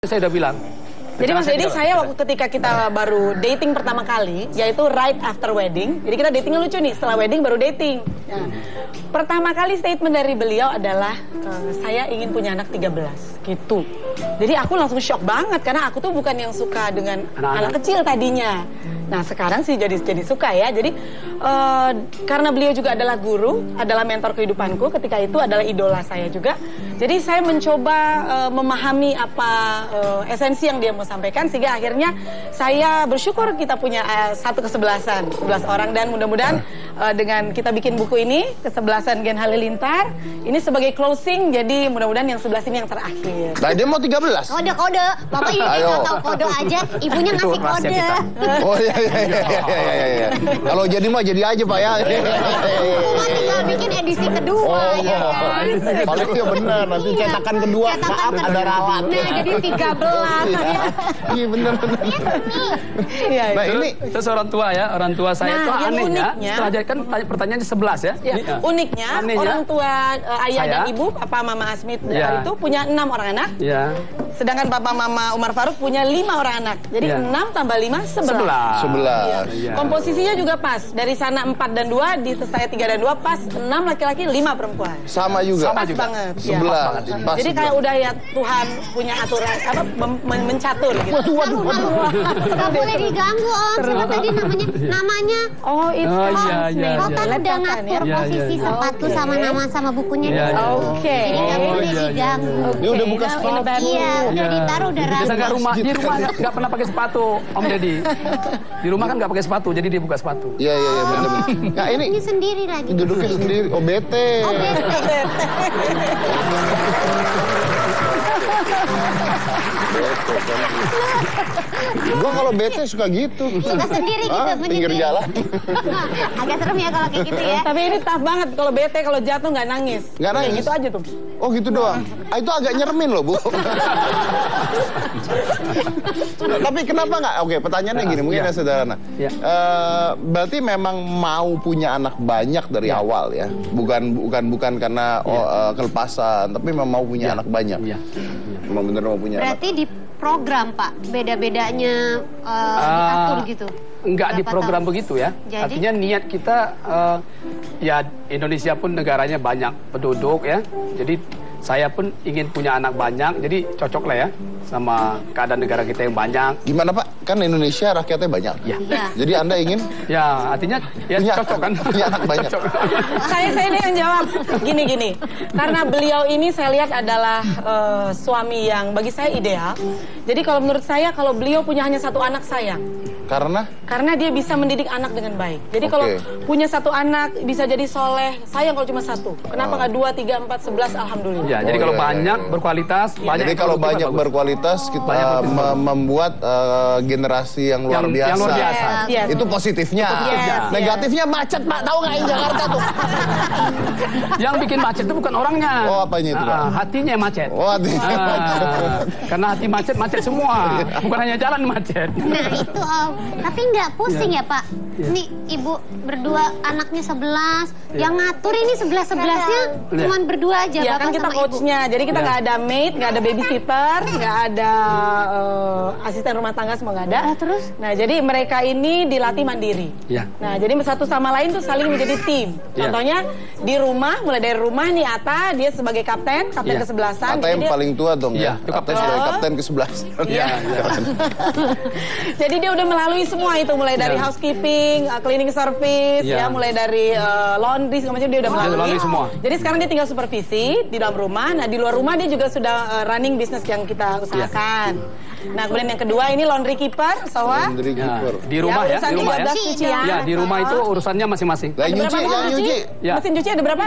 Saya udah bilang. Jadi Mas Edi, saya waktu ketika kita baru dating pertama kali, yaitu right after wedding. Jadi kita datingnya lucu nih, setelah wedding baru dating. Nah, pertama kali statement dari beliau adalah, saya ingin punya anak 13, gitu. Jadi aku langsung shock banget, karena aku tuh bukan yang suka dengan anak kecil tadinya. Nah sekarang sih jadi suka ya. Jadi karena beliau juga adalah guru, adalah mentor kehidupanku, ketika itu adalah idola saya juga. Jadi saya mencoba memahami apa esensi yang dia mau sampaikan, sehingga akhirnya saya bersyukur kita punya satu kesebelasan, 11 orang, dan mudah-mudahan dengan kita bikin buku ini, Kesebelasan Gen Halilintar, ini sebagai closing, jadi mudah-mudahan yang 11 ini yang terakhir. Nah dia mau 13. Kode, Bapak ini nggak tahu kode aja, ibunya ngasih kode. Oh iya. Kalau jadi mah jadi aja Pak ya. Cuma tinggal bikin edisi kedua ya kan. Paling ya benar, nanti cetakan kedua, maaf ada ralat. Nah jadi 13. Iya benar. Nah ini terus orang tua ya, orang tua saya itu anehnya, setelah jadi kan pertanyaannya 11 ya. Uniknya orang tua ayah dan ibu, papa mama Asmit itu punya 6 orang anak. Sedangkan papa mama Umar Faruk punya 5 orang anak. Jadi 6 tambah 5, 11. Komposisinya juga pas. Dari sana 4 dan 2, di saya 3 dan 2 pas. 6 laki-laki, 5 perempuan. Sama juga. Pas banget. 11. Jadi kayak udah ya Tuhan punya aturan apa mencatur gitu. Waduh. Gak boleh diganggu Om. Coba tadi namanya. Oh itu. Kau kan udah ngatur posisi sepatu sama nama sama bukunya. Oke. Jadi gak boleh diganggu. Dia udah buka sepatu. Iya, udah ditaruh, udah rapi. Di rumah nggak pernah pakai sepatu, Om Deddy. Di rumah kan nggak pakai sepatu, jadi dia buka sepatu. Iya benar. Nah ini sendiri lagi. Duduknya sendiri. Oh bete. Gue kalau bete suka gitu. Suka sendiri gitu. Pinggir jalan. Agak serem ya kalau kayak gitu ya. Tapi ini tough banget kalau bete, kalau jatuh nggak nangis. Nggak nangis. Gitu aja tuh. Oh gitu doang. Itu agak nyeremin loh Bu. Tapi kenapa nggak? Oke, pertanyaannya gini, mungkin ya sederhana. Berarti memang mau punya anak banyak dari awal ya, bukan karena kelepasan, tapi memang mau punya anak banyak. Memang bener mau punya anak. Berarti di program Pak, beda-bedanya diatur gitu. Enggak di program begitu ya. Jadi? Artinya niat kita ya Indonesia pun negaranya banyak penduduk ya. Jadi saya pun ingin punya anak banyak, jadi cocok lah ya sama keadaan negara kita yang banyak. Gimana Pak? Kan Indonesia rakyatnya banyak. Ya. Jadi Anda ingin? Ya, artinya ya cocok kan? Punya anak banyak. Saya ini yang jawab gini. Karena beliau ini saya lihat adalah suami yang bagi saya ideal. Jadi kalau menurut saya, kalau beliau punya hanya satu anak sayang. Karena dia bisa mendidik anak dengan baik. Jadi kalau punya satu anak bisa jadi soleh. Sayang kalau cuma satu. Kenapa nggak 2, 3, 4, 11? Alhamdulillah. Ya, jadi kalau banyak berkualitas, jadi kalau banyak berkualitas kita membuat generasi yang luar biasa. Yang luar biasa. Itu positifnya. Negatifnya macet Pak, tahu nggak di Jakarta tuh? Yang bikin macet itu bukan orangnya. Oh apanya itu Pak? Hatinya yang macet. Oh hatinya macet. Karena hati macet semua. Bukan hanya jalan macet. Nah itu Om. Tapi nggak pusing ya Pak? Nih ibu berdua anaknya 11, yang ngatur ini 11-11-nya cuman berdua aja. Ya kan kita coachnya, jadi kita nggak ada maid, nggak ada babysitter, nggak ada asisten rumah tangga, semua nggak ada. Terus? Nah jadi mereka ini dilatih mandiri. Nah jadi satu sama lain tuh saling menjadi tim. Contohnya di rumah, mulai dari rumah nih Ata, dia sebagai kapten kesebelasan. Ata yang paling tua dong ya? Ata sebagai kapten ke-11. Jadi dia udah melalui semua itu, mulai dari housekeeping, cleaning service, mulai dari laundry, segala macam dia udah melalui semua. Jadi sekarang dia tinggal supervisi di dalam rumah. Nah di luar rumah dia juga sudah running bisnis yang kita usahakan. Nah kemudian yang kedua ini laundry keeper, Sowa. Laundry keeper. Di rumah ya, di rumah ya. Ya di rumah itu urusannya masing-masing. Yang nyuci. Mesin cuci ada berapa?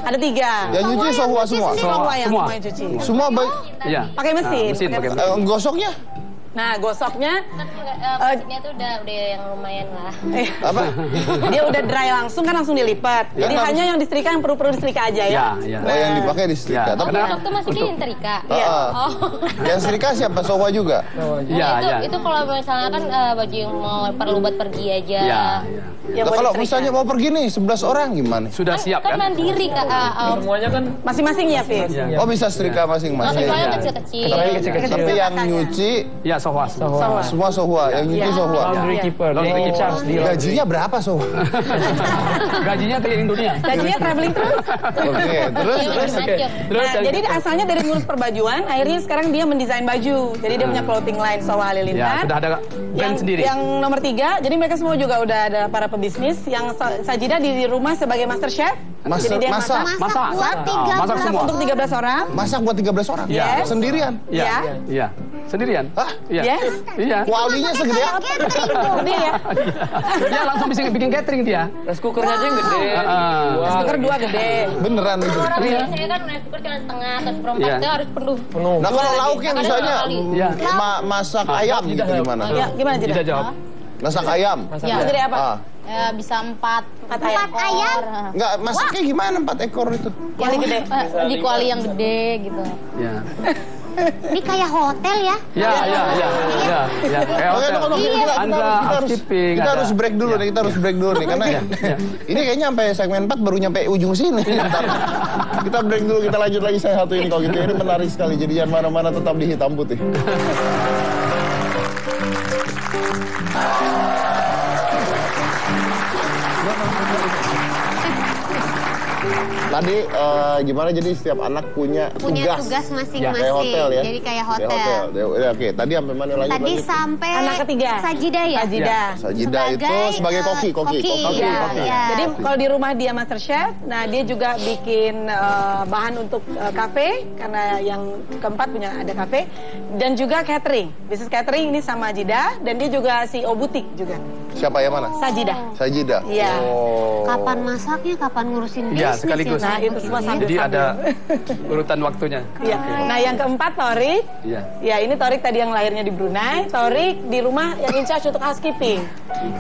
Ada 3. Yang nyuci Sowa semua. Semua yang cuci. Semua baik. Pakai mesin. Gosoknya? Nah, gosoknya Plastiknya tuh udah yang lumayan lah. Apa? Dia udah dry langsung kan langsung dilipat. Jadi hanya yang disetrika yang perlu disetrika aja ya. Oh, yang dipakai disetrika. Tapi gosok tuh maksudnya yang setrika. Iya. Yang setrika siapa? Sohwa juga? Iya. Itu kalau misalnya kan baju yang mau perlu buat pergi aja. Iya. Nah, kalau misalnya mau pergi nih 11 orang gimana? Sudah siap kan? kan? Mandiri Kak. Semuanya kan masing-masing ya, Fis. Oh, bisa setrika masing-masing. Soalnya kecil-kecil. Tapi yang nyuci Ya, Sohwa. semua Sohwa, yang nyuci Sohwa. laundry keeper, dia in charge di Gajinya berapa Sohwa? Gajinya keliling dunia. Gajinya traveling terus. Oke, terus. Terus Nah, jadi asalnya dari ngurus perbajuan, akhirnya sekarang dia mendesain baju. Jadi dia punya clothing line Sohwa Ya, Halilintar. sudah ada brand sendiri. Yang nomor 3, jadi mereka semua juga udah ada para pebisnis. Yang Sajida di rumah sebagai master chef. Jadi dia Masak Masak buat Masak 13 semua. untuk 13 orang. Masak buat 13 orang? Iya. Sendirian? Ya. Iya. Sendirian. Hah? Iya. Yes. Iya. Kualinya segede apa? Gede ya. Dia langsung bisa bikin catering dia. rice cookernya aja yang gede. Rice cooker 2 gede. Beneran itu? Biasanya kan rice cooker cuma setengah atau seperempat itu harus penuh. Nah, kalau lauknya misalnya Iya. masak ayam gitu gimana? Ya, gimana Kita Jida? jawab. Masak ayam? Itu gede apa? Ah. Ya, bisa 4 ayam. Enggak, masaknya gimana 4 ekor itu? Kuali gede. di kuali yang gede gitu. Ya. Ini kayak hotel ya. Ya. Kayak Oke, hotel. Anda housekeeping. kita harus break dulu nih, karena ini kayaknya sampai segmen 4 baru nyampe ujung sini. Bentar. Kita break dulu, kita lanjut lagi, saya satuin kalau gitu. Ini menarik sekali, jadi jangan mana-mana, tetap di Hitam Putih. Tadi gimana, jadi setiap anak punya tugas masing-masing. Kayak hotel ya. Jadi kayak hotel. Oke, tadi sampai mana lagi? Tadi sampai Anak ketiga. Sajida ya. Sajida itu sebagai koki. Iya. Jadi kalau di rumah dia master chef, nah dia juga bikin bahan untuk kafe, karena yang keempat punya ada kafe, dan juga catering. Bisnis catering ini sama Jida, dan dia juga CEO butik juga. Siapa yang mana? Sajida. Iya. Oh. Kapan masaknya, kapan ngurusin bisnis. Iya, sekaligus. Nah, itu semua sambil. Jadi ada urutan waktunya. Iya. Nah, yang keempat Torik. Iya. Ya, ini Torik tadi yang lahirnya di Brunei. Torik di rumah yang in charge untuk housekeeping.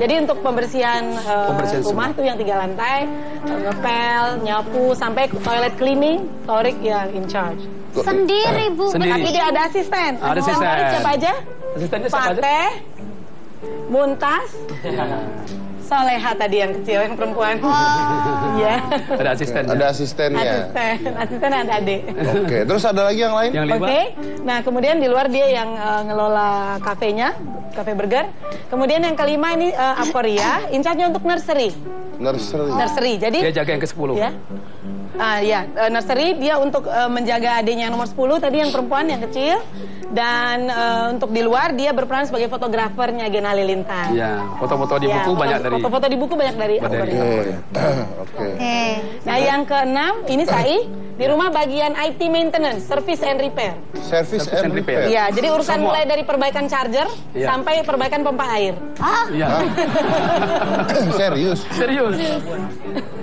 Jadi untuk pembersihan rumah tuh yang 3 lantai, ngepel, nyapu, sampai toilet cleaning, Torik yang in charge. Sendiri, Bu. Sendiri. Tapi dia ada asisten. Ada asisten. Torik siapa aja? Asistennya siapa aja? Fateh, Muntas, Soleha tadi yang kecil, yang perempuan. Iya. Ada asisten. Ada asistennya. Asisten ada adik. Oke, terus ada lagi yang lain? Yang 5. Oke, nah kemudian di luar dia yang ngelola kafenya, cafe burger. Kemudian yang kelima ini Aporia, in charge-nya untuk nursery. Nursery, jadi Dia jaga yang ke-10. ya. Nursery dia untuk menjaga adiknya yang nomor 10 tadi, yang perempuan yang kecil. Dan untuk di luar dia berperan sebagai fotografernya Gen Halilintar. Iya, foto-foto di buku banyak dari. Foto-foto di buku banyak dari Aporia. Oke. Nah yang keenam ini Sai di rumah bagian IT maintenance, service and repair. Service and repair. Iya, jadi urusan Semua. mulai dari perbaikan charger sampai perbaikan pompa air. Iya. Serius? Serius.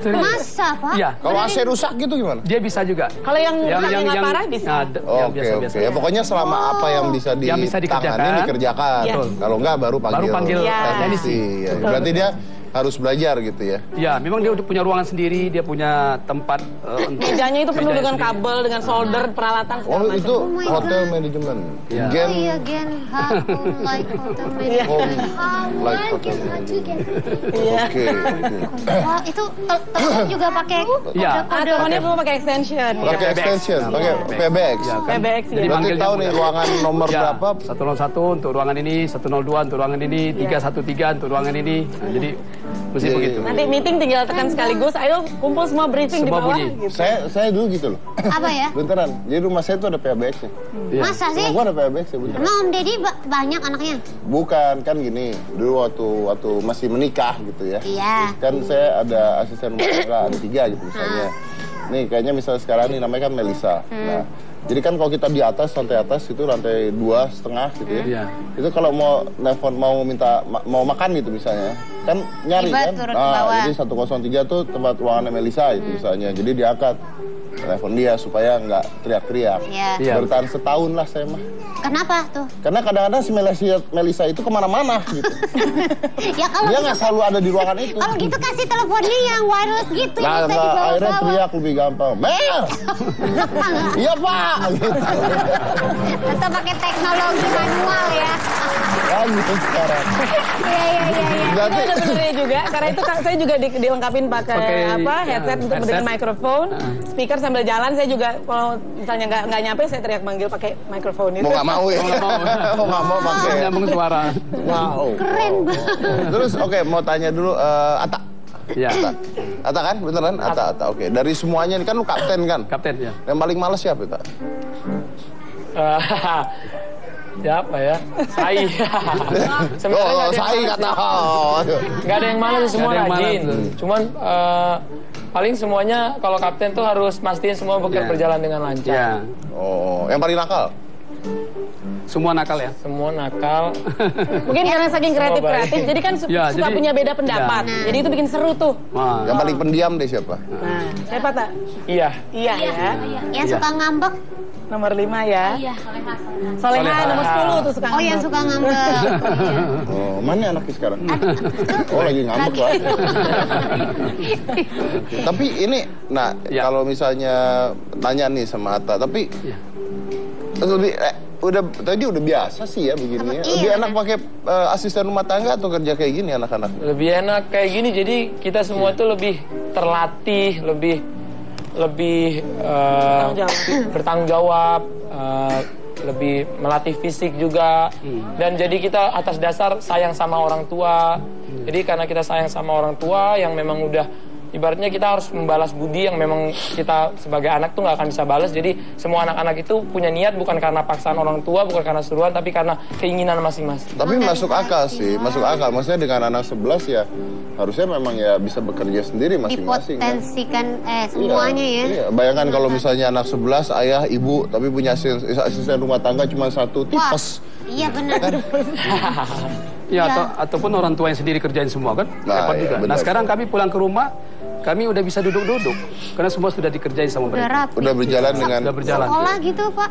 Masa, Pak? Iya. Kalau AC rusak gitu gimana? Dia bisa juga. Kalau yang nggak parah bisa. Yang biasa-biasa. Ya pokoknya selama apa yang bisa dikerjakan, dikerjakan. Iya. Kalau enggak baru panggil teknisi. Ya. Berarti dia harus belajar gitu ya. Ya, memang dia udah punya ruangan sendiri, dia punya tempat untuk Mejanya itu penuh meja dengan sendiri. kabel, dengan solder, peralatan segala Oh, macam. itu my hotel God. manajemen. Ya. Gen Iya, Gen. Like hotel Iya. management. like hotel manajemen. Iya. Oke. Oh, itu telepon juga pakai Iya. Teleponnya belum pakai extension. Pakai extension, pakai PBX. Ya, kan? PBX Jadi ya. Berarti manggilnya tahu nih mudah. ruangan nomor Ya, berapa? 101 untuk ruangan ini, 102 untuk ruangan ini, 313 untuk ruangan ini. Nah, jadi mesti Iya, begitu. Nanti meeting tinggal tekan sekaligus, ayo kumpul semua briefing di Semua bawah. bunyi. Gitu. Saya dulu gitu loh. apa ya? Beneran. Jadi rumah saya tuh ada PBX-nya. Iya. Masa sih? Rumah gua ada PBX ya, beneran. Emang Om Deddy banyak anaknya? Bukan, kan gini. Dulu waktu masih menikah gitu ya. Iya. Kan saya ada asisten rumah tangga, ada 3 gitu misalnya. Nih kayaknya misalnya sekarang nih namanya kan Melisa. Nah, jadi kan kalau kita di atas, lantai atas itu lantai 2,5 gitu ya. Iya. Itu kalau mau nelfon, mau minta mau makan gitu misalnya, kan nyari Ribet kan. turun ke bawah. Jadi 103 tuh tempat ruangan Melisa itu misalnya. Jadi diangkat. telepon dia supaya nggak teriak-teriak. Iya. Bertahan setahun lah saya mah. Kenapa tuh? Karena kadang-kadang si Melisa itu kemana-mana gitu. Ya kalau Dia nggak selalu ada di ruangan itu. Kalau gitu kasih teleponnya yang wireless gitu Nah, yang bisa dibawa-bawa. akhirnya teriak lebih gampang. Mel! Iya pak! Gitu. Tetap pakai teknologi manual ya. Gitu sekarang. Iya. Itu ada benernya juga, karena itu saya juga dilengkapin pakai headset untuk dengan mikrofon, speaker sambil jalan. Saya juga kalau misalnya nggak nyampe, saya teriak manggil pakai mikrofon itu. Mau nggak mau ya? Mau nggak mau pakai. Nyambung suara. Wow. Keren banget. Terus oke, mau tanya dulu Atta. Ya. Atta kan, beneran? Atta. Oke. Dari semuanya ini kan lu kapten kan? Kapten ya. Yang paling males siapa Atta? Siapa ya? Sai. Sai kata. Nggak ada yang malas, semua rajin. Cuman paling semuanya kalau kapten tuh harus mastiin semua berjalan dengan lancar. Ya. Oh, yang paling nakal? Semua nakal ya. Semua nakal. Mungkin karena saking kreatif, jadi kan suka punya beda pendapat. Jadi itu bikin seru tuh. Yang paling pendiam deh siapa? Nah, siapa tak? Iya. Iya ya. Yang suka ngambek. Nomor 5 ya. Iya. Soleha nomor 10 tuh suka ngambek. Oh, yang suka ngambek. Oh, mana anaknya sekarang? Oh, lagi ngambek lah. Tapi ini, kalau misalnya tanya nih sama Atta, tapi lebih tadi udah biasa sih ya begini ya. Lebih enak pakai asisten rumah tangga atau kerja kayak gini anak-anak? Lebih enak kayak gini, jadi kita semua tuh lebih terlatih, lebih bertanggung jawab, lebih melatih fisik juga, dan jadi kita atas dasar sayang sama orang tua. Jadi karena kita sayang sama orang tua yang memang udah ibaratnya kita harus membalas budi yang memang kita sebagai anak tuh nggak akan bisa balas. Jadi semua anak-anak itu punya niat bukan karena paksaan orang tua, bukan karena suruhan, tapi karena keinginan masing-masing. Tapi masuk akal sih, masuk akal. Maksudnya dengan anak 11 ya harusnya memang ya bisa bekerja sendiri masing-masing. Dipotensikan semuanya ya. Iya. Bayangkan kalau misalnya anak 11 ayah ibu tapi punya asisten rumah tangga cuma satu, tipes. Iya benar. Ya, ataupun orang tua yang sendiri kerjain semua kan. Repot juga. Nah, sekarang kami pulang ke rumah, kami udah bisa duduk-duduk karena semua sudah dikerjain sama mereka. Udah berjalan dengan sekolah gitu, Pak.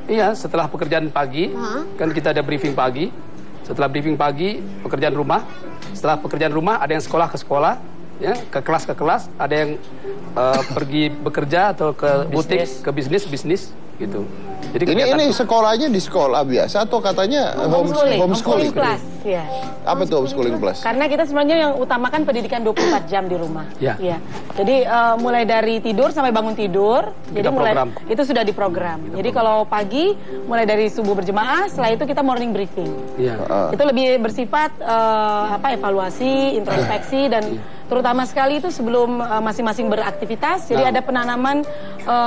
Iya, setelah pekerjaan pagi, kan kita ada briefing pagi. Setelah briefing pagi, pekerjaan rumah. Setelah pekerjaan rumah, ada yang sekolah ke sekolah, ya, ke kelas, ada yang pergi bekerja atau ke butik, ke bisnis gitu. Jadi ini sekolahnya di sekolah biasa atau katanya homeschooling class, ya. Apa itu homeschooling class? Karena kita sebenarnya yang utamakan pendidikan 24 jam di rumah. Ya. Jadi mulai dari tidur sampai bangun tidur, jadi itu sudah diprogram. Jadi kalau pagi mulai dari subuh berjemaah, setelah itu kita morning briefing. Ya. Itu lebih bersifat evaluasi, introspeksi dan terutama sekali itu sebelum masing-masing beraktivitas. Jadi ada penanaman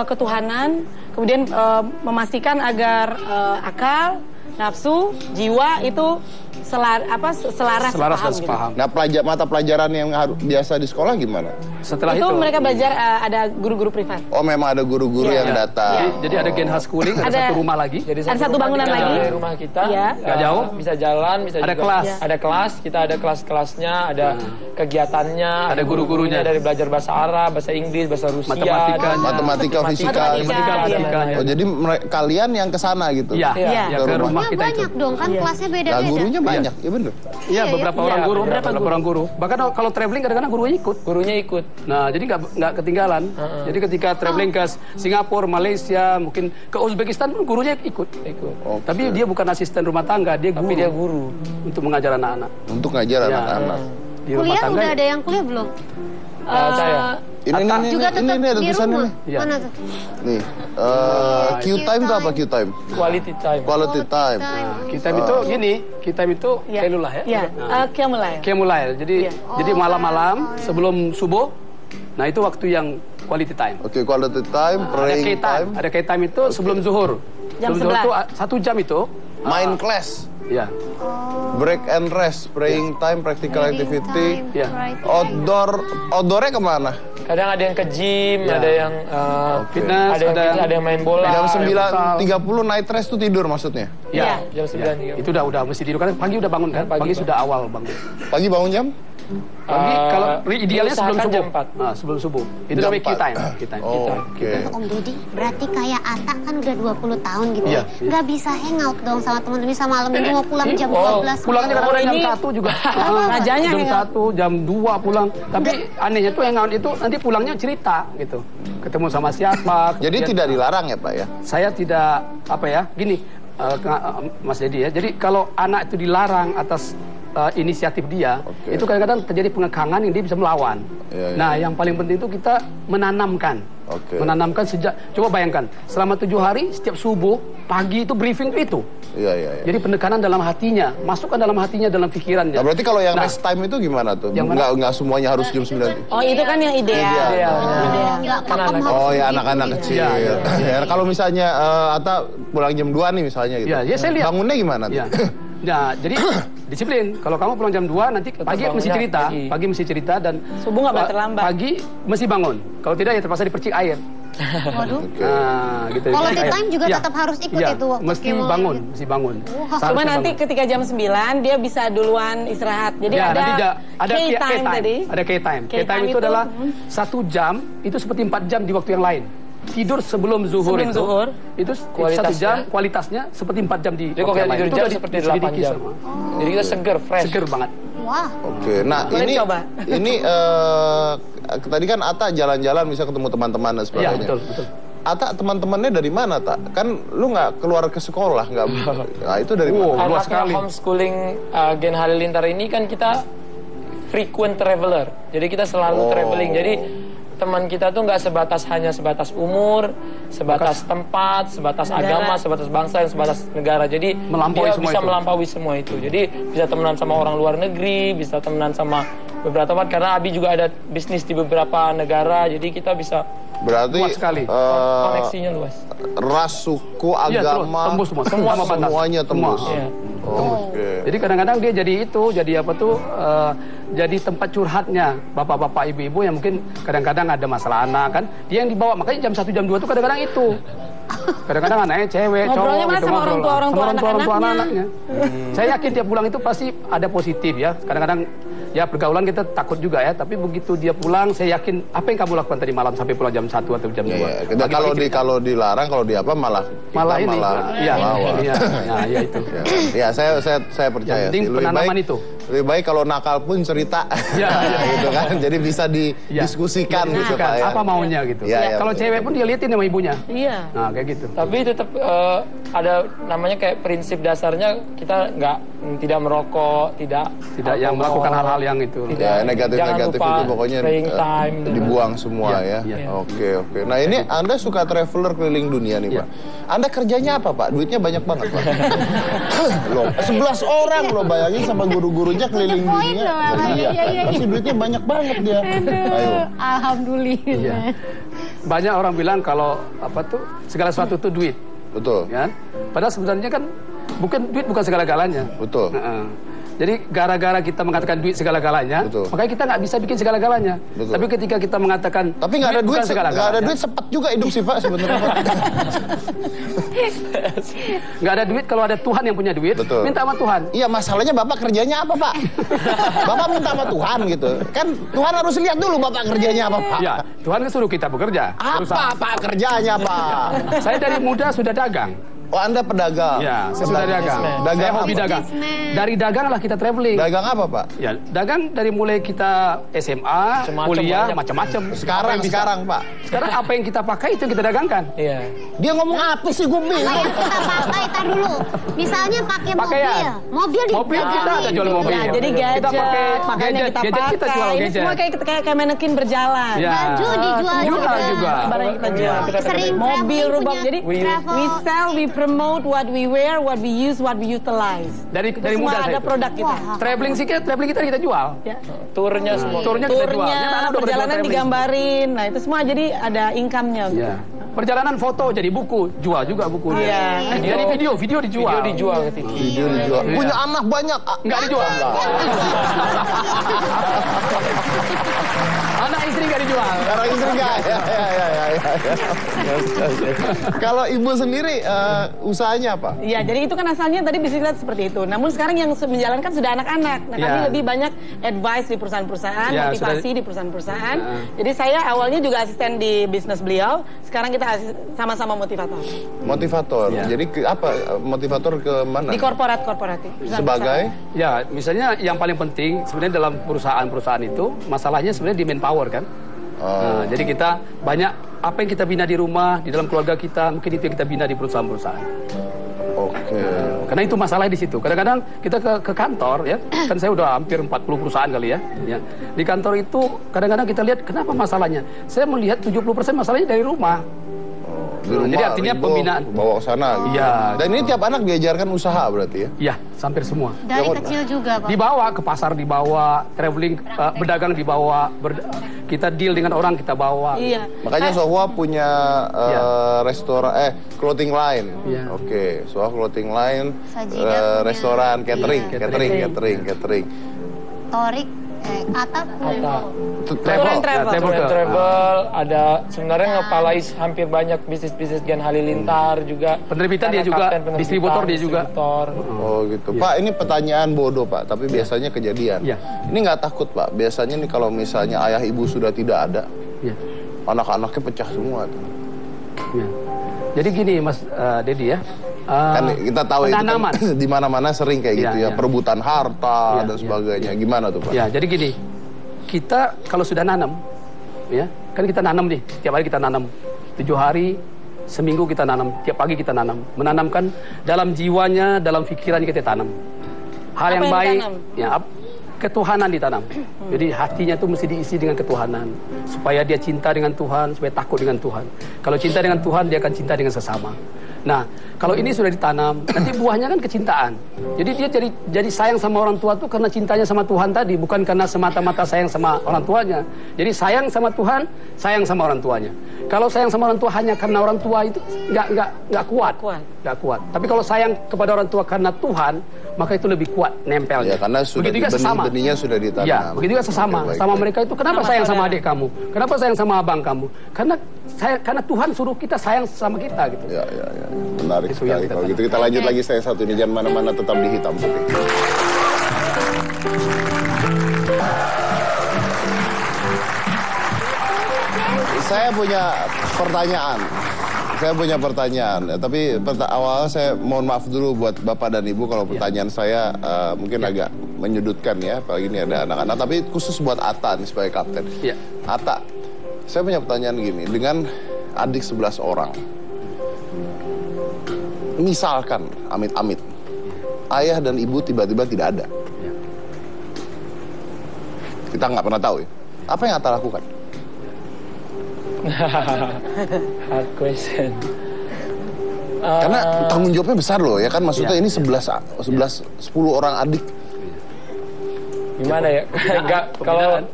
ketuhanan, kemudian memastikan agar akal, nafsu, jiwa itu selaras dan gitu. sepaham. Nah, mata pelajaran yang biasa di sekolah gimana? Setelah itu mereka belajar ada guru-guru privat. Oh, memang ada guru-guru yang datang. Jadi ada Gen Schooling, ada satu rumah lagi. Jadi ada satu bangunan lagi. Dari rumah kita, nggak jauh. Bisa jalan, bisa ada juga kelas. Ada kelas, kita ada kelas-kelasnya, ada kegiatannya, ada guru-gurunya. Dari belajar bahasa Arab, bahasa Inggris, bahasa Rusia, matematika, fisika. Oh, jadi kalian yang ke sana gitu? Iya, ke rumah kita itu. Banyak dong kan kelasnya beda-beda. Nah, gurunya banyak, ya bener? Iya, beberapa orang guru. Bahkan kalau traveling kadang-kadang gurunya ikut. Nah, jadi nggak ketinggalan. Jadi ketika traveling ke Singapura, Malaysia, mungkin ke Uzbekistan pun gurunya ikut. Tapi dia bukan asisten rumah tangga, dia guru untuk mengajar anak-anak. Untuk ngajar anak-anak. Kuliah udah ada yang kuliah belum? Saya. Ini juga tetap ada di tulisannya rumah. nih. Mana tuh? Nih, Q-time itu apa Q-time? Quality time. Quality time. Q-time itu gini, Q-time itu Qailulah ya. Iya, Qiyamulail. Jadi malam-malam sebelum subuh. Nah, itu waktu yang quality time. Oke, quality time, praying time. Ada Q-time itu sebelum zuhur. Jam sebelum zuhur itu 1 jam itu main class. Ya. Break and rest, praying time, practical activity. Outdoornya kemana? Kadang ada yang ke gym, ada yang fitness, ada yang main bola. Jam 9.30 night rest itu tidur maksudnya? Iya. Jam 9.30. Itu udah mesti tidur kan pagi udah bangun kan? Pagi sudah awal bangun. Pagi bangun jam? Kalau idealnya sebelum subuh. jam 4. Nah, sebelum subuh. Itu namanya key time. Om Deddy, berarti kayak Ata kan udah 20 tahun gitu. Iya, Nggak bisa hangout dong sama teman-teman bisa malam minggu mau pulang jam 12. Pulangnya kadang-kadang jam 1 juga. Rajanya jam 1, jam 2 pulang. Tapi anehnya tuh hangout itu nanti pulangnya cerita gitu. Ketemu sama siapa. Jadi tidak dilarang ya Pak ya? Saya tidak, gini, Mas Deddy ya. Jadi kalau anak itu dilarang atas inisiatif dia, itu kadang-kadang terjadi pengekangan yang dia bisa melawan. Nah, yang paling penting itu kita menanamkan. Menanamkan sejak, coba bayangkan, selama 7 hari, setiap subuh, pagi itu briefing itu. Jadi pendekanan dalam hatinya, masukkan dalam hatinya, dalam pikirannya. Nah, berarti kalau yang rest time itu gimana tuh? Nggak semuanya harus jam 9. Oh, itu kan yang ideal. Oh ya, anak-anak kecil. Kalau misalnya Ata pulang jam 2 nih misalnya gitu. Ya, saya lihat. Bangunnya gimana tuh? Nah, jadi disiplin. Kalau kamu pulang jam 2, nanti pagi mesti cerita. Pagi mesti cerita dan subuh nggak boleh terlambat. Pagi mesti bangun. Kalau tidak ya terpaksa dipercik air. Waduh. Nah, gitu. Quality time juga tetap harus ikut itu waktu mesti bangun, mesti bangun. Cuma nanti ketika jam 9 dia bisa duluan istirahat. Jadi ada key time tadi. Ada key time. Key time itu adalah 1 jam itu seperti 4 jam di waktu yang lain. Tidur sebelum zuhur itu 1 jam, kualitasnya seperti 4 jam di jadi kalau kita tidur jam seperti 8 jam. Jadi kita seger, fresh. Seger banget. Wah. Nah ini tadi kan Ata jalan-jalan bisa ketemu teman-teman dan sebagainya. Iya, betul. Ata teman-temannya dari mana, Tak? Kan lu nggak keluar ke sekolah, nggak? Nah, itu dari mana? Luas sekali. Homeschooling Gen Halilintar ini kan kita frequent traveler. Jadi kita selalu traveling. Jadi teman kita tuh nggak hanya sebatas umur, sebatas tempat, sebatas agama, sebatas bangsa, dan sebatas negara. Jadi dia bisa melampaui semua itu. Jadi bisa temenan sama orang luar negeri, bisa temenan sama beberapa tempat. Karena Abi juga ada bisnis di beberapa negara, jadi kita bisa luas sekali. Koneksinya luas. Ras, suku, agama, tembus semua. Semuanya tembus. Jadi kadang-kadang dia jadi tempat curhatnya bapak-bapak, ibu-ibu yang mungkin kadang-kadang ada masalah anak kan, dia yang dibawa. Makanya jam 1 jam 2 itu kadang-kadang itu. Kadang-kadang anaknya cewek, cowok gitu, sama orang tua anak-anaknya. Saya yakin tiap pulang itu pasti ada positif ya. Kadang-kadang ya pergaulan kita takut juga ya, tapi begitu dia pulang, saya yakin apa yang kamu lakukan tadi malam sampai pulang jam 1 atau jam 2. Kalau dilarang, kalau di apa malah itu. Ya, saya percaya. Yang penting penanaman itu. Lebih baik kalau nakal pun cerita, gitu kan. Jadi bisa didiskusikan gitu Pak ya. Apa maunya gitu. Kalau cewek pun dia liatin sama ibunya. Iya. Nah, kayak gitu. Tapi tetap ada namanya kayak prinsip dasarnya kita tidak merokok, tidak yang melakukan hal-hal yang itu. Negatif itu pokoknya dibuang semua ya. Oke. Nah, ini Anda suka traveler keliling dunia nih Pak. Anda kerjanya apa Pak? Duitnya banyak banget Pak. Loh, 11 orang loh, bayangin sama guru-gurunya keliling dunia. Pasti duitnya banyak banget dia. Ayo. Alhamdulillah. Banyak orang bilang kalau segala sesuatu itu duit. Betul. Ya? Padahal sebenarnya kan duit bukan segala-galanya. Betul. Jadi gara-gara kita mengatakan duit segala-galanya, makanya kita nggak bisa bikin segala-galanya. Tapi ketika kita mengatakan nggak ada duit, nggak ada duit sepet juga hidup sih Pak sebenarnya. Nggak ada duit kalau ada Tuhan yang punya duit. Minta sama Tuhan. Iya, masalahnya Bapak kerjanya apa Pak? Bapak minta sama Tuhan gitu. Kan Tuhan harus lihat dulu Bapak kerjanya apa Pak? Ya, Tuhan kan suruh kita bekerja. Apa Pak kerjanya Pak? Saya dari muda sudah dagang. Oh, Anda pedagang? Ya, saya sudah dagang. Saya hobi dagang. Dari dagang lah kita traveling. Dagang apa Pak? Ya, dagang dari mulai kita SMA, kuliah, macam-macam. Sekarang Pak? Sekarang apa yang kita pakai itu yang kita dagangkan. Iya. Dia ngomong apa sih, gue bingung. Kita pakai, tar dulu. Misalnya pakai mobil kita ada jual mobil. Ya, jadi gadget, pakaian yang kita pakai. Ini semua kayak manekin berjalan. Baju dijual juga. Barang kita jual. Sering mobil, rumah. Jadi we sell, we promote what we wear, what we use, what we utilize. Dari muda ada produk kita. Traveling kita jual. Ya. Turnya semua. Turnya kita jual. Perjalanan digambarin. Nah, itu semua jadi ada income-nya. Ya. Perjalanan foto jadi buku, jual juga bukunya. Iya. Jadi video dijual. Video dijual. Punya anak banyak. Enggak dijual. Anak istri nggak dijual. Anak istri nggak. Kalau ibu sendiri usahanya apa? Ya, jadi itu kan asalnya tadi bisnis kita seperti itu. Namun sekarang yang menjalankan sudah anak-anak. Nah, kami lebih banyak advice di perusahaan-perusahaan, motivasi di perusahaan-perusahaan. Jadi saya awalnya juga asisten di bisnis beliau. Sekarang kita sama-sama motivator. Motivator. Jadi apa motivator ke mana? Di korporatif. Sebagai? Ya, misalnya yang paling penting sebenarnya dalam perusahaan-perusahaan itu masalahnya sebenarnya di manpower kan. Nah, jadi kita banyak apa yang kita bina di rumah, di dalam keluarga kita, mungkin itu yang kita bina di perusahaan-perusahaan. Oke. Karena itu masalah di situ. Kadang-kadang kita ke kantor ya, kan saya udah hampir 40 perusahaan kali ya. Di kantor itu kadang-kadang kita lihat kenapa masalahnya. Saya melihat 70% masalahnya dari rumah. Di rumah, jadi artinya pembinaan bawa ke sana gitu. Iya. Dan ini tiap anak diajarkan usaha berarti ya? Iya, hampir semua. Dari kecil juga, Pak. Dibawa ke pasar, dibawa traveling, berdagang dibawa, kita deal dengan orang kita bawa. Iya. Makanya Sohwa punya restoran, clothing line. Iya. Oke, Sohwa clothing line, restoran, catering. Torik, Ata travel, ada sebenarnya ngepalai hampir banyak bisnis-bisnis Gen Halilintar juga. Penerbitan dia juga, distributor dia juga. Oh gitu. Pak, ini pertanyaan bodoh Pak, tapi biasanya kejadian. Ini nggak takut Pak, biasanya nih kalau misalnya ayah ibu sudah tidak ada, anak-anaknya pecah semua tuh. Jadi gini Mas Dedi ya. Kan kita tahu itu kan di mana-mana sering kayak gitu ya, perebutan harta dan sebagainya. Gimana tuh Pak? Ya, jadi gini, kita kalau sudah nanam, ya kan kita nanam nih, tiap hari kita nanam, 7 hari, seminggu kita nanam, tiap pagi kita nanam, menanamkan dalam jiwanya, dalam pikirannya kita tanam. Hal yang baik, ya ketuhanan ditanam. Jadi hatinya itu mesti diisi dengan ketuhanan, supaya dia cinta dengan Tuhan, supaya takut dengan Tuhan. Kalau cinta dengan Tuhan, dia akan cinta dengan sesama. Nah, kalau ini sudah ditanam, nanti buahnya kan kecintaan. Jadi dia jadi sayang sama orang tua tuh karena cintanya sama Tuhan tadi, bukan karena semata-mata sayang sama orang tuanya. Jadi sayang sama Tuhan, sayang sama orang tuanya. Kalau sayang sama orang tua hanya karena orang tua itu nggak kuat. Tapi kalau sayang kepada orang tua karena Tuhan, maka itu lebih kuat nempelnya. Ya, karena sudah benihnya sudah ditanam. Ya, begitu juga sesama. Sama mereka itu kenapa sayang sama adik kamu? Kenapa sayang sama abang kamu? Karena Tuhan suruh kita sayang sama kita gitu. Ya. Menarik sekali. Kalau gitu kita lanjut lagi saya satu ini, jangan mana-mana, tetap di Hitam Putih. Saya punya pertanyaan. Tapi awalnya saya mohon maaf dulu buat Bapak dan Ibu kalau pertanyaan saya mungkin agak menyudutkan ya. Apalagi ini ada anak-anak. Tapi khusus buat Atta nih sebagai kapten. Atta, saya punya pertanyaan gini. Dengan adik 11 orang, misalkan amit-amit ayah dan ibu tiba-tiba tidak ada, kita nggak pernah tahu ya, apa yang Atta lakukan? Hard question. Karena tanggung jawabnya besar loh ya kan, maksudnya ini 10 orang adik. Gimana ya?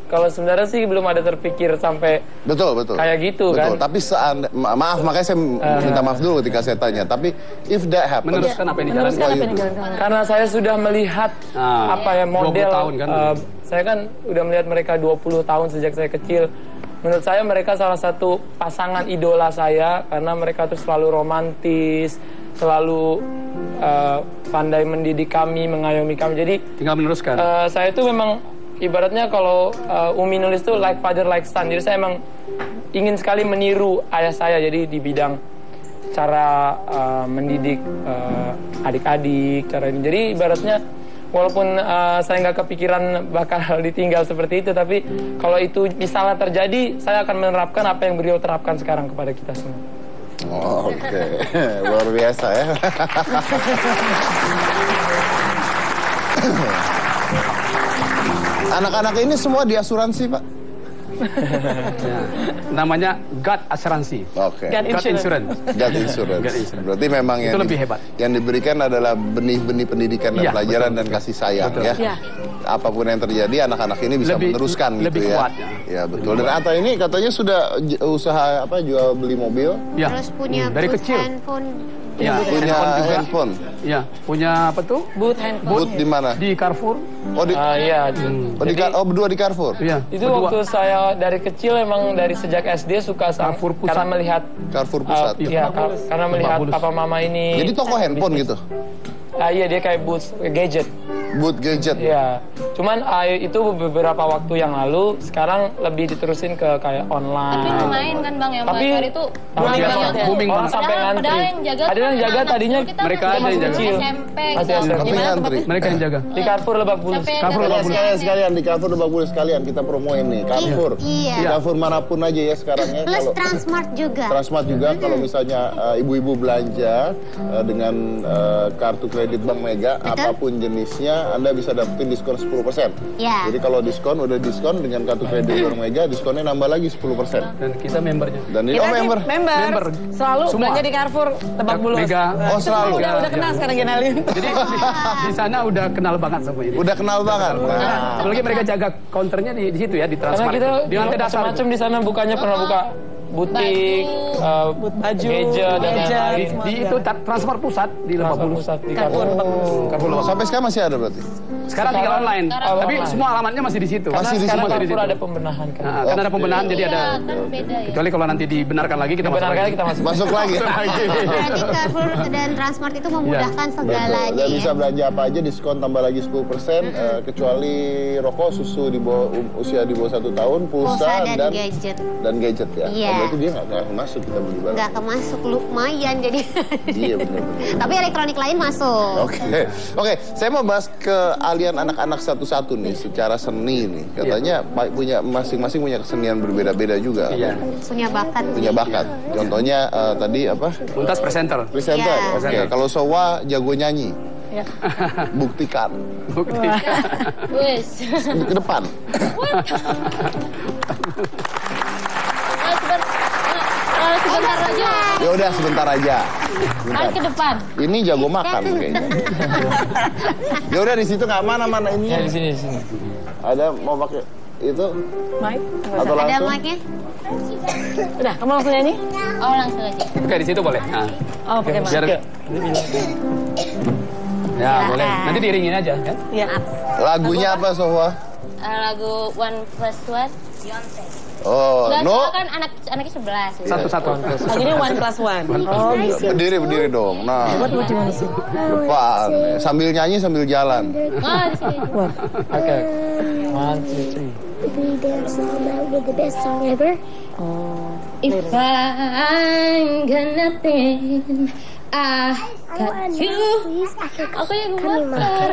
Kalau sebenarnya sih belum ada terpikir sampai betul kayak gitu kan. Tapi maaf, makanya saya minta maaf dulu ketika saya tanya. Tapi if that happens, meneruskan apa yang dijalankan. Karena saya sudah melihat model. 20 tahun kan? Saya kan udah melihat mereka 20 tahun sejak saya kecil. Menurut saya mereka salah satu pasangan idola saya karena mereka tuh selalu romantis, selalu pandai mendidik kami, mengayomi kami. Jadi tinggal meneruskan. Saya itu memang ibaratnya kalau Umi nulis tuh like father like son. Jadi saya emang ingin sekali meniru ayah saya. Jadi di bidang cara mendidik adik-adik, cara ini. Jadi ibaratnya walaupun saya nggak kepikiran bakal ditinggal seperti itu, tapi kalau itu misalnya terjadi, saya akan menerapkan apa yang beliau terapkan sekarang kepada kita semua. Oke. Luar biasa ya. Anak-anak ini semua diasuransi, Pak? Namanya God Asuransi. Oke. God Insurance. God Insurance. Berarti memang itu lebih hebat. Yang diberikan adalah benih-benih pendidikan dan pelajaran dan kasih sayang ya. Apapun yang terjadi, anak-anak ini bisa meneruskan gitu lebih ya. Kuat, ya betul. Dan Atta ini katanya sudah usaha jual beli mobil. Terus punya dari kecil. handphone Ya, punya handphone. Ya, punya apa tuh? Booth handphone. Booth di mana? Di Carrefour. Oh di Iya. berdua di Carrefour. Iya. Itu waktu saya dari kecil emang dari sejak SD suka Carrefour Pusat. karena melihat Carrefour Pusat. karena melihat Bulus. papa mama ini. Jadi toko handphone gitu. Iya dia kayak booth gadget. Booth gadget. Iya. Cuman itu beberapa waktu yang lalu, sekarang lebih diterusin ke kayak online. Tapi lumayan kan Bang yang Tapi bayar itu booming banget ya. booming orang banget. sampai ngantri. Padahal yang jaga Ada yang jaga tadinya kita mereka ada yang jaga. kecil. SMP Masih gitu. SMP. Tapi ngantri. Mereka yang jaga. Di Carrefour Lebak Bulus. Sampai Carrefour nggak Lebak Bulus. boleh Sekalian di Carrefour Lebak Bulus sekalian kita promoin nih Carrefour. Iya. Di Carrefour manapun aja ya sekarang ya. Plus Kalau Transmart juga. Transmart juga kalau misalnya ibu-ibu belanja dengan kartu kredit Bank Mega apapun jenisnya Anda bisa dapetin diskon 10%. Ya. Jadi kalau diskon udah diskon dengan kartu kredit Bank Mega diskonnya nambah lagi 10%. Dan kita membernya. Dan ini Kita sih member. member. Selalu Semua. belanja di Carrefour Lebak Bulus. Mega. Oh, selalu. Udah kenal sekarang kenalin. Jadi di sana udah kenal banget sama ini. Udah kenal banget. Nah, Apalagi mereka jaga counternya di situ ya, di Karena Transmart. kita Di lantai dasar. macam di sana bukannya pernah buka butik, baju, gadget dan gadget. lain-lain. Di itu Transmart Pusat di Lebak Transmart Bulus. Pusat di Carrefour. Carrefour Lebak Bulus. sampai sekarang masih ada berarti. Sekarang tinggal online. Tapi online. semua alamatnya masih di situ. Karena Masih di sekarang situ. Carrefour ada pembenahan kan. Nah, kan ada pembenahan jadi ada. Iya, kan beda ya. Kecuali kalau nanti dibenarkan lagi kita masuk Benarkah lagi. kita masuk? Masuk lagi. Berarti Carrefour dan Transmart itu memudahkan Betul. segalanya Dan ya. bisa belanja apa aja diskon tambah lagi 10% kecuali rokok, susu di bawah usia di bawah 1 tahun, pulsa dan gadget. gadget ya. Iya. Oh, berarti dia nggak masuk kita beli barang. Nggak kemasuk lumayan jadi. Iya benar-benar. Tapi elektronik lain masuk. Oke, saya mau bahas keahlian anak-anak satu-satu nih secara seni nih. Katanya punya masing-masing punya kesenian berbeda-beda juga. Iya. Punya bakat. Punya bakat. Contohnya tadi apa? Muntas presenter. Presenter. Iya. Oke, kalau Sowa jago nyanyi. Ya. Buktikan. Bukti. Wes. Ke depan. Sebentar aja. Ya udah sebentar aja. Kan ke depan. Ini jago makan kayaknya. Ya udah di situ nggak mana-mana ini. Ya di sini di sini. Ada mau pakai itu Mike, atau Ada langsung? mic-nya? udah kamu langsung nyanyi? Oh langsung aja. Oke, di situ boleh. Nah, Oh, pakai mic. biar ya boleh. Nanti diiringin aja kan? Iya. Lagunya apa Sowa? Lagu 1+1 Beyonce. Oh, no. Kan anaknya 11. Satu-satu. Lagunya 1+1. Oh, gitu. Berdiri dong. Nah, What would you want to sing? depan. Sambil nyanyi sambil jalan. Oh di sini. Oke. 1, 2, 3. We dance all night with the best song ever. If I got nothing, I got you. Please, I can Aku yang come in my motor.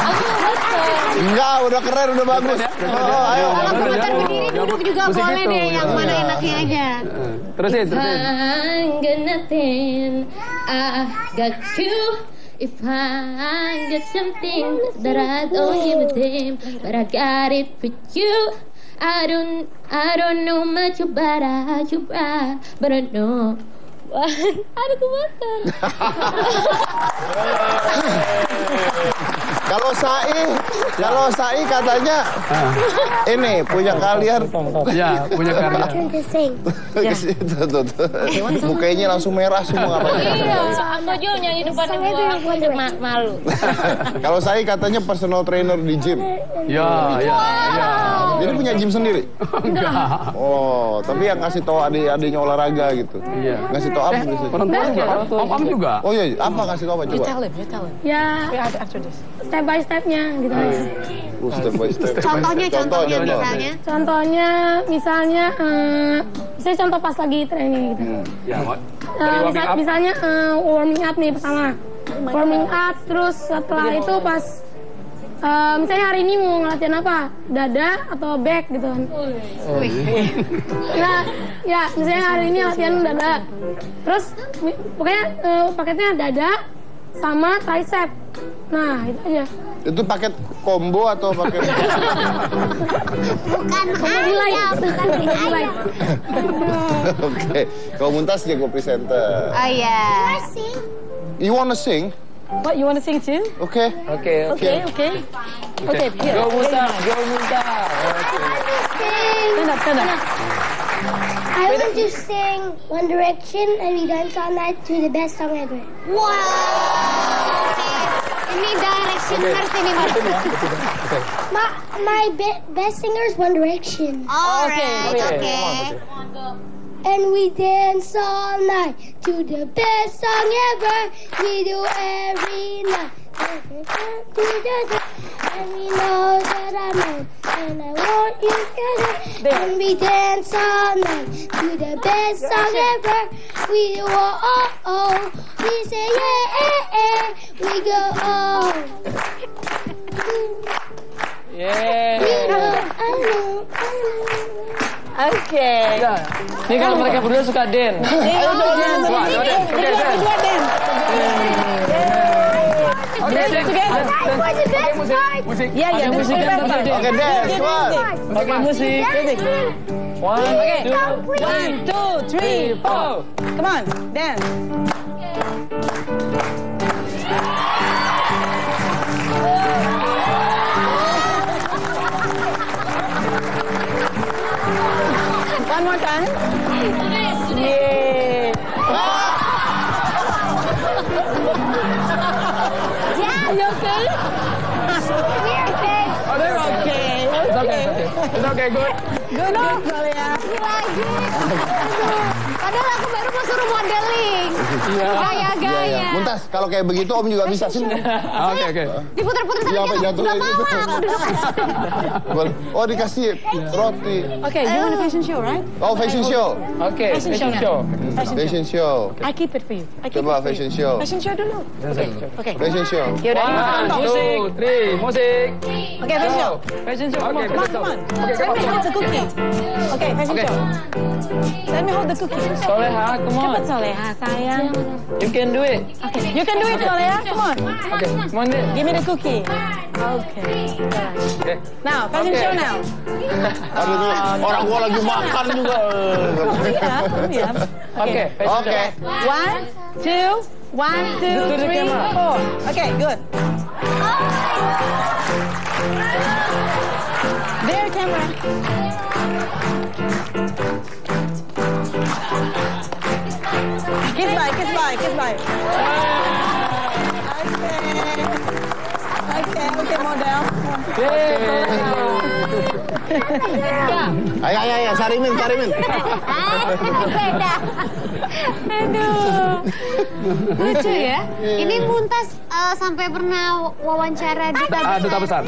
Aku yang motor. Enggak, udah keren, udah bagus. Oh, ayo. Kalau kebetulan berdiri duduk juga Musik boleh itu, deh, yang ya. mana enaknya aja. Terusin. I got nothing, I got you. If I get something that I don't give a damn, but I got it for you. I don't know much about you, but I know. Ada kebatan. Kalau Sai katanya ini punya keahlian. Ya, punya karya. turn to sing. Tuh. Mukanya langsung merah semua ngapain. Iya, aku aja nyanyi depan ibu aku aja malu. Kalau Sai katanya personal trainer di gym. Ya. Jadi punya gym sendiri. Enggak. Oh, tapi yang ngasih tahu adik-adiknya olahraga gitu. Iya. Ngasih tahu apa biasanya? Orang tua juga. Om juga. Oh iya, apa ngasih tahu apa You coba? tell him. Ya, After this. step by stepnya gitu. Step by step. Contohnya misalnya. Contohnya, misalnya contoh pas lagi training gitu. Ya, dari warming up. Misalnya warming up nih pertama. Warming up, terus setelah itu pas misalnya hari ini mau ngelatihan apa? Dada atau back gitu kan. Nah, ya misalnya hari ini latihan dada. Terus pokoknya paketnya dada sama tricep. Nah, itu aja. Itu paket combo atau paket? Bukan Bukan ayam. Oke. Kalau Muntas jago presenter. Oh iya. You wanna sing? What, you want to sing too? Oke. Oke. Okay. Here. Go Munta. Stand up. I want to sing One Direction and we dance all night to the best song ever. Wow. Ini Direction versi nih, Mas. My best singer is One Direction. Alright, okay. And we dance all night to the best song ever. We do every night. And we know that I know, and I want you to know. And we dance all night to the best song ever. We do we say yeah, we go Yeah. I know. Oke. Ini kalau mereka berdua suka dance. Ayo coba dance. Musik. Ya, musik kan tadi. Oke, dance. Pakai musik. 1, 2, 3, 4. Come on, dance. One more time. Yeah. Yeah, you okay? We're okay. We're okay. It's okay, good. Good, Soleha. Lagi. Padahal aku baru mau suruh modeling. Gaya-gaya. Muntas, kalau kayak begitu Om juga bisa sih. Oke. Diputer-puter Iya, saja. jatuh Udah lagi. mau aku duduk. Oh, dikasih roti. Okay, you want a fashion show, right? Oh, fashion show. Oke, fashion show. Fashion show. I keep it for you. Coba fashion show. Fashion show dulu. Okay. Fashion show. Yaudah, ini 1, 2, 3, musik. Okay, fashion show. Fashion show. Oke, Come on. Let me hold the cookie. Okay, fashion show. Let me hold the cookie. Soleha, come on. Cepat Soleha, sayang. You can do it. Okay, you can do it, Soleha. Come on. Oke, come on deh. Give me the cookie. Okay. Now, fashion show now. Aduh, tuh, orang gua lagi makan juga. Yeah. Oke, fashion Oke. show. 1, 2, 1, 2, 3, 4. Okay, good. There, camera. Kiss bye. Okay, model. Ayo, Sarimin. Beda. Aduh. Lucu ya. Ini Muntas sampai pernah wawancara di Duta besar.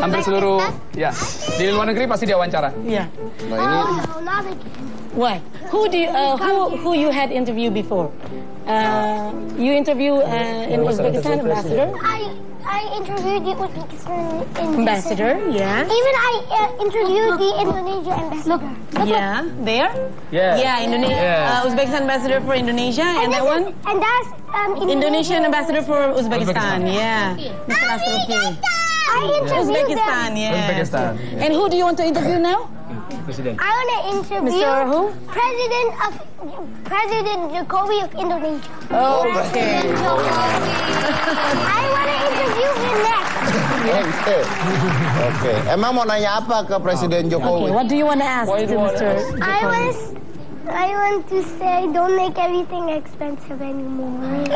Hampir seluruh, ya. Di luar negeri pasti dia wawancara. Yeah. Nah, ini Why? Who you had interview before? You interview in Uzbekistan ambassador. I interviewed the Uzbekistan Ambassador, yeah. Even I interviewed the Indonesia ambassador. Yeah, there. Yeah, Indonesia. Uzbekistan ambassador for Indonesia, and that one. And that's Indonesian ambassador for Uzbekistan. Yeah, Mr. Asruki. I interviewed Uzbekistan, them. yeah. Uzbekistan. And who do you want to interview now? Presiden. I want to interview Mr. who? President Jokowi of Indonesia. Okay. I want to interview him next. Oke. Emang mau nanya apa ke Presiden Okay, Jokowi? what do you want to ask to Mr. I want to say don't make everything expensive anymore.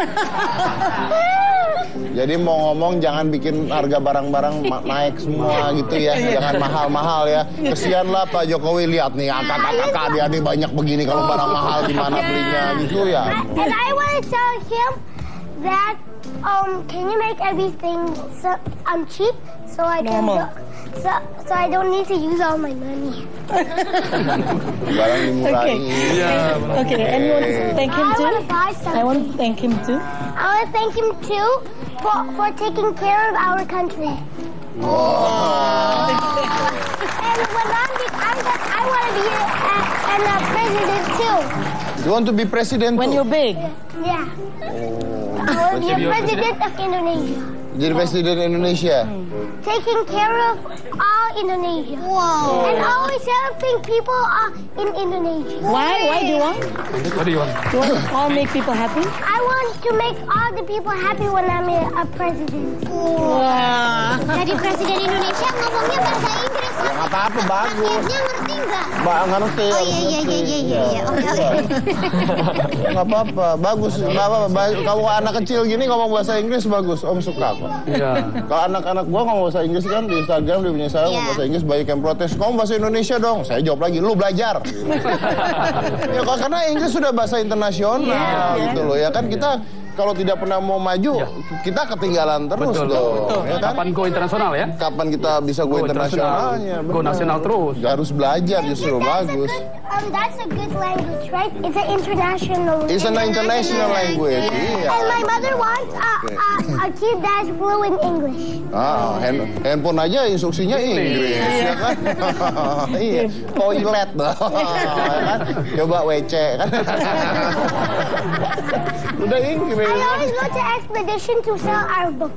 Jadi mau ngomong jangan bikin harga barang-barang naik semua gitu ya, jangan mahal-mahal ya. Kesian lah Pak Jokowi, lihat nih kakak-kakak dia nih banyak begini, kalau barang mahal gimana belinya gitu ya. And I want to tell him that can you make everything cheap so I can so I don't need to use all my money. Barang dimurahi. Okay, and you want to thank him too? I want to thank him too. I want to thank him too for taking care of our country. And when I'm big, I want to be a president too. You want to be president When too? you're big. Yeah. I want to be a president of Indonesia. Jadi presiden Indonesia. Taking care of all Indonesia. Wow. And always helping people in Indonesia. Why do you want? What do you want? You want to all make people happy? I want to make all the people happy when I'm a president. Wow. Jadi Presiden Indonesia ngomongnya bahasa Inggris. apa-apa, bagus. Dia ngerti nggak? Ngerti. Oh iya. Nggak apa-apa, bagus. Nggak apa-apa. Kalau anak kecil gini ngomong bahasa Inggris bagus, Om suka kok. Iya. Kalau anak-anak gua ngomong bahasa Inggris kan di Instagram, dia punya saya ngomong bahasa Inggris, banyak yang protes. Kamu bahasa Indonesia dong. Saya jawab lagi, lu belajar. Ya karena Inggris sudah bahasa internasional gitu loh ya kan, kita kalau tidak pernah mau maju, kita ketinggalan terus dong. Ya kan? Kapan go internasional ya? Kapan kita bisa go internasionalnya? Go nasional terus. Harus belajar justru bagus. That's a good language, right? It's an international language. It's an international language. Iya. And my mother wants a kid that's fluent English. Handphone aja instruksinya Inggris, ya kan? Iya. Toilet dong, kan? Coba WC kan? Udah Inggris. I always go to expedition to sell our book.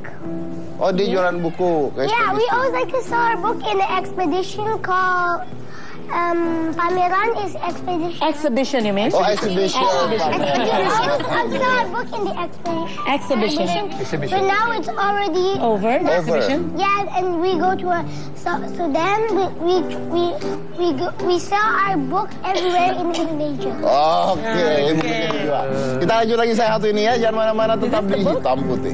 Oh, dia jualan buku. Yeah, we always like to sell our book in the expedition called pameran is expedition. Exhibition, you mean? Oh, exhibition. I'll sell our book in the exhibition. But now it's already over. Exhibition. Yeah, and we go to a so then we sell our book everywhere in Indonesia. Oke, kita lanjut lagi saya satu ini ya, jangan mana-mana, tetap di Hitam Putih.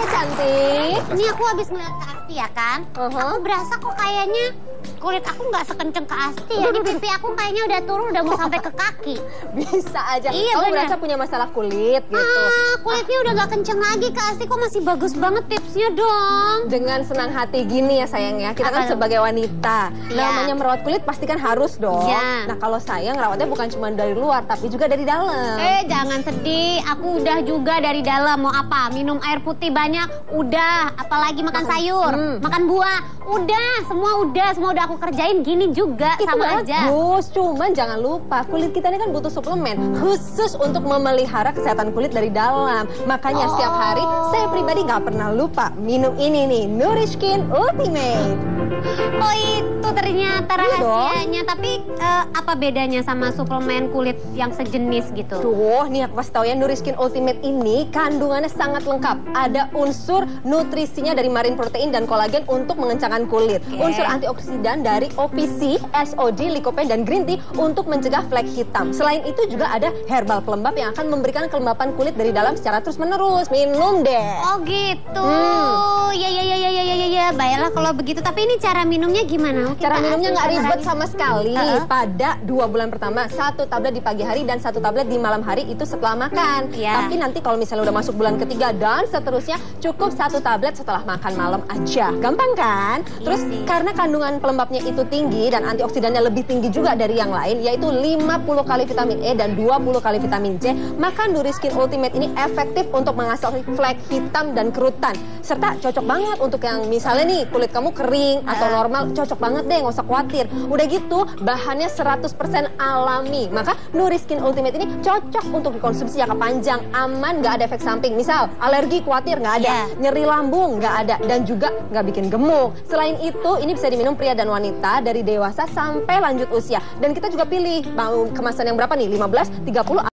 Cantik. Ini aku habis ngeliat Kak Asti ya kan. Aku berasa kok kayaknya kulit aku nggak sekenceng Kak Asti ya. Di pipi aku kayaknya udah turun, udah mau sampai ke kaki. Bisa aja. Iya, kamu berasa punya masalah kulit gitu. Kulitnya udah gak kenceng lagi Kak Asti. Kok masih bagus banget tipsnya dong. Dengan senang hati gini ya sayang ya. Kita kan sebagai wanita, namanya merawat kulit pasti kan harus dong. Nah kalau saya ngerawatnya bukan cuma dari luar tapi juga dari dalam. Jangan sedih. Aku udah juga dari dalam. Mau apa? Minum air putih banyak. Udah. Apalagi makan sayur, makan buah. Udah. Semua udah aku kerjain. Gini juga itu sama aja. Bagus. Cuman jangan lupa kulit kita ini kan butuh suplemen khusus untuk memelihara kesehatan kulit dari dalam. Makanya setiap hari saya pribadi nggak pernah lupa minum ini nih, Nourishkin Ultimate. Oh itu ternyata rahasianya. Tapi apa bedanya sama suplemen kulit yang sejenis gitu? Tuh, nih aku kasih tau ya, Nourishkin Ultimate ini kandungannya sangat lengkap. Ada unsur nutrisinya dari marine protein dan kolagen untuk mengencangkan kulit. Unsur antioksidan dari OPC, SOD, lycopene, dan green tea untuk mencegah flek hitam. Selain itu juga ada herbal pelembab yang akan memberikan kelembapan kulit dari dalam secara terus-menerus. Minum deh. Oh gitu. Ya. Baiklah kalau begitu. Tapi ini cara minumnya gimana? Cara minumnya nggak ribet sama sekali. Pada 2 bulan pertama, 1 tablet di pagi hari dan 1 tablet di malam hari itu setelah makan. Tapi nanti kalau misalnya udah masuk bulan ketiga dan seterusnya, cukup 1 tablet setelah makan malam aja. Gampang kan? Terus karena kandungan pelembabnya itu tinggi dan antioksidannya lebih tinggi juga dari yang lain, yaitu 50 kali vitamin E dan 20 kali vitamin C, maka Nourishkin Ultimate ini efektif untuk mengatasi flek hitam dan kerutan. Serta cocok banget untuk yang misalnya nih kulit kamu kering atau normal, cocok banget deh, nggak usah khawatir. Udah gitu bahannya 100% alami. Maka Nourishkin Ultimate ini cocok untuk dikonsumsi jangka panjang, aman, nggak ada efek samping. Misal alergi khawatir nggak ada, nyeri lambung nggak ada, dan juga nggak bikin gemuk. Selain itu ini bisa diminum pria dan wanita dari dewasa sampai lanjut usia. Dan kita juga pilih mau kemasan yang berapa nih, 15, 30